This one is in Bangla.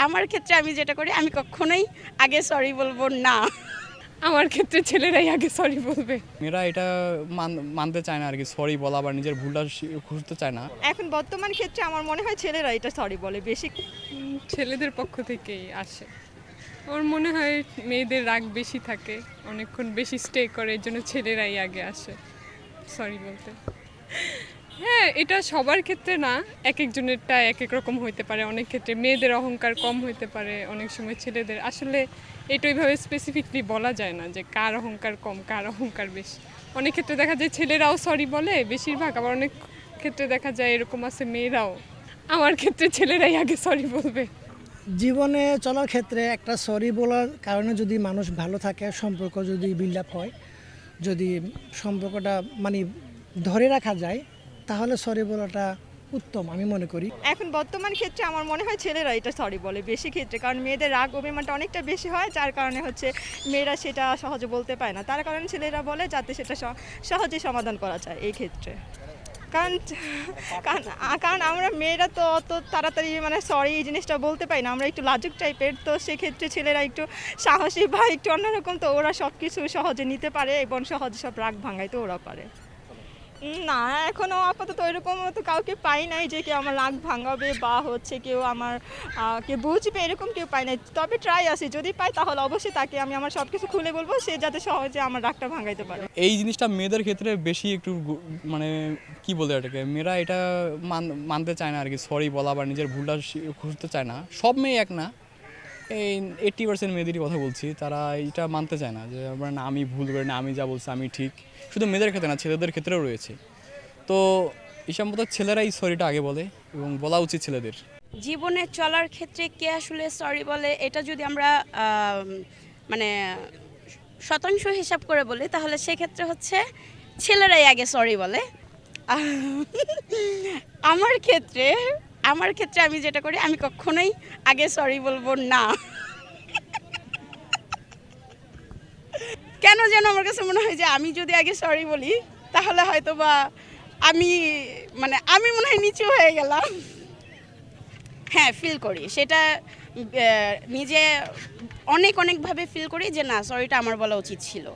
আমার ক্ষেত্রে আমি যেটা করি, আমি কখনোই আগে সরি বলবো না। আমার ক্ষেত্রে ছেলেরাই আগে সরি বলবে। মেয়েরা এটা মানতে চায় না আর কি, সরি বলা বা নিজের ভুলটা খুঁজতে চায় না। এখন বর্তমান ক্ষেত্রে আমার মনে হয় ছেলেরা এটা সরি বলে বেশি। ছেলেদের পক্ষ থেকেই আসে। আমার মনে হয় মেয়েদের রাগ বেশি থাকে, অনেকক্ষণ বেশি স্টে করে, এর জন্য ছেলেরাই আগে আসে সরি বলতে। হ্যাঁ, এটা সবার ক্ষেত্রে না, এক একজনেরটা এক এক রকম হইতে পারে। অনেক ক্ষেত্রে মেয়েদের অহংকার কম হইতে পারে, অনেক সময় ছেলেদের। আসলে এটা ওইভাবে স্পেসিফিকলি বলা যায় না যে কার অহংকার কম কার অহংকার বেশি। অনেক ক্ষেত্রে দেখা যায় ছেলেরাও সরি বলে বেশিরভাগ, আবার অনেক ক্ষেত্রে দেখা যায় এরকম আছে মেয়েরাও। আমার ক্ষেত্রে ছেলেরাই আগে সরি বলবে। জীবনে চলার ক্ষেত্রে একটা সরি বলার কারণে যদি মানুষ ভালো থাকে, সম্পর্ক যদি বিল্ড আপ হয়, যদি সম্পর্কটা মানে ধরে রাখা যায়, তাহলে সরি বলাটা উত্তম আমি মনে করি। এখন বর্তমান ক্ষেত্রে আমার মনে হয় ছেলেরা এটা সরি বলে বেশি ক্ষেত্রে, কারণ মেয়েদের রাগ অভিমানটা অনেকটা বেশি হয়, যার কারণে হচ্ছে মেয়েরা সেটা সহজে বলতে পারে না। তার কারণে ছেলেরা বলে যাতে সেটা সহজে সমাধান করা যায় এই ক্ষেত্রে। কারণ কারণ কারণ আমরা মেয়েরা তো অত তাড়াতাড়ি মানে সরি এই জিনিসটা বলতে পারি না, আমরা একটু লাজুক টাইপের, তো সেক্ষেত্রে ছেলেরা একটু সাহসী বা একটু অন্যরকম, তো ওরা সব কিছু সহজে নিতে পারে এবং সহজে সব রাগ ভাঙাইতে ওরা পারে। না, এখনও আপাতত ওইরকম তো কাউকে পাই নাই যে কেউ আমার রাগ ভাঙাবে বা হচ্ছে কেউ আমার কেউ বুঝবে, এরকম কেউ পাই নাই। তবে ট্রাই আছে, যদি পাই তাহলে অবশ্যই তাকে আমি আমার সব কিছু খুলে বলবো, সে যাতে সহজে আমার রাগটা ভাঙাইতে পারে। এই জিনিসটা মেয়েদের ক্ষেত্রে বেশি একটু মানে কি বলে এটাকে, মেয়েরা এটা মানতে চায় না আর কি, সরি বলা বা নিজের ভুলটা খুঁজতে চায় না। সব মেয়ে এক না, এই 80% মেয়েদেরই কথা বলছি, তারা এটা মানতে চায় না যে না আমি ভুল করি না, আমি যা বলছি আমি ঠিক। শুধু মেয়েদের ক্ষেত্রে না, ছেলেদের ক্ষেত্রেও রয়েছে। তো হিসাব মতো ছেলেরাই সরিটা আগে বলে এবং বলা উচিত ছেলেদের। জীবনে চলার ক্ষেত্রে কে আসলে সরি বলে, এটা যদি আমরা মানে শতাংশ হিসাব করে বলি, তাহলে সেক্ষেত্রে হচ্ছে ছেলেরাই আগে সরি বলে। আমার ক্ষেত্রে আমি যেটা করি, আমি কখনোই আগে সরি বলবো না। কেন যেন আমার কাছে মনে হয় যে আমি যদি আগে সরি বলি, তাহলে হয়তো বা আমি আমি মনে হয় নিচু হয়ে গেলাম। হ্যাঁ, ফিল করি সেটা, নিজে অনেকভাবে ফিল করি যে না, সরিটা আমার বলা উচিত ছিল।